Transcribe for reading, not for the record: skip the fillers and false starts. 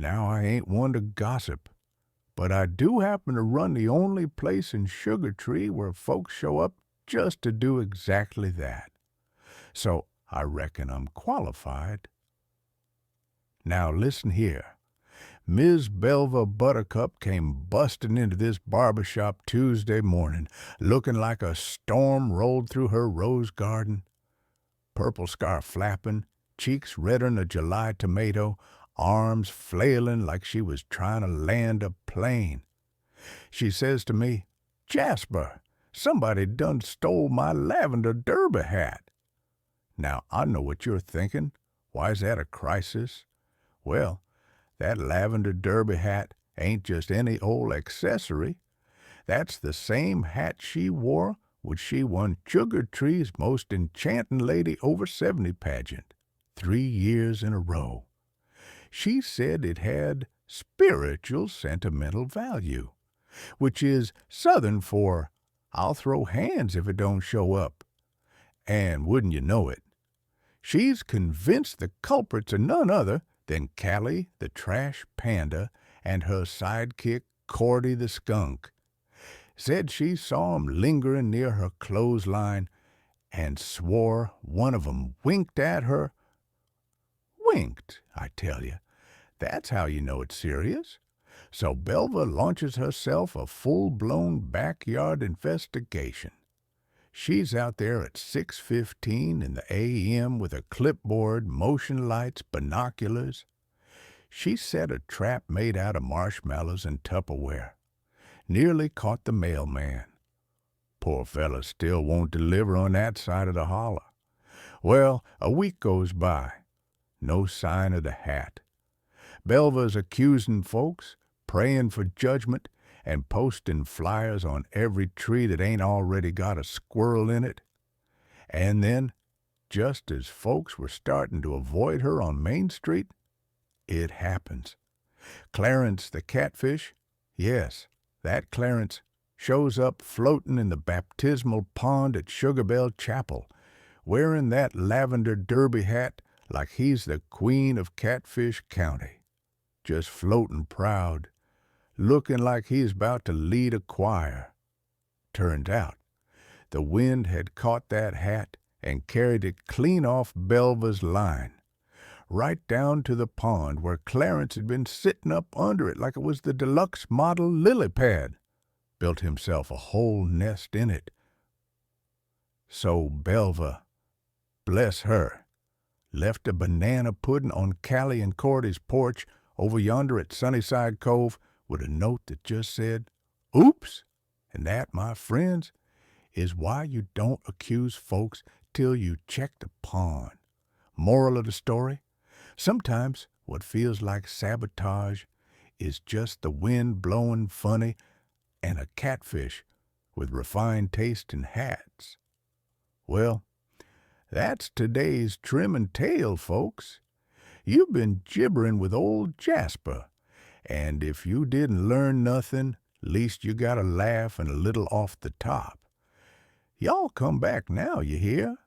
Now, I ain't one to gossip, but I do happen to run the only place in Sugartree where folks show up just to do exactly that. So I reckon I'm qualified. Now listen here. Miz Belva Buttercup came busting into this barbershop Tuesday morning, looking like a storm rolled through her rose garden. Purple scarf flapping, cheeks redder'n a July tomato, arms flailing like she was trying to land a plane. She says to me, "Jasper, somebody done stole my lavender derby hat." Now, I know what you're thinking. Why is that a crisis? Well, that lavender derby hat ain't just any old accessory. That's the same hat she wore when she won Sugartree's Most Enchanting Lady Over 70 pageant 3 years in a row. She said it had spiritual sentimental value, which is Southern for "I'll throw hands if it don't show up." And wouldn't you know it, she's convinced the culprits are none other than Callie the trash panda and her sidekick Kordi the skunk. Said she saw 'em lingering near her clothesline and swore one of 'em winked at her. Winked, I tell you. That's how you know it's serious. So Belva launches herself a full-blown backyard investigation. She's out there at 6:15 in the a.m. with a clipboard, motion lights, binoculars. She set a trap made out of marshmallows and Tupperware. Nearly caught the mailman. Poor fella still won't deliver on that side of the holler. Well, a week goes by. No sign of the hat. Belva's accusing folks, praying for judgment, and posting flyers on every tree that ain't already got a squirrel in it. And then, just as folks were starting to avoid her on Main Street, it happens. Clarence the Catfish, yes, that Clarence, shows up floating in the baptismal pond at Sugarbell Chapel, wearing that lavender derby hat like he's the queen of Catfish County, just floating proud, looking like he's about to lead a choir. Turned out, the wind had caught that hat and carried it clean off Belva's line, right down to the pond where Clarence had been sitting up under it like it was the deluxe model lily pad, built himself a whole nest in it. So Belva, bless her, left a banana puddin' on Callie and Kordi's porch over yonder at Sunnyside Cove with a note that just said, "Oops," and that, my friends, is why you don't accuse folks till you check the pond. Moral of the story, sometimes what feels like sabotage is just the wind blowing funny and a catfish with refined taste in hats. Well, that's today's trim and tail, folks. You've been gibbering with old Jasper, and if you didn't learn nothing, least you got a laugh and a little off the top. Y'all come back now, you hear?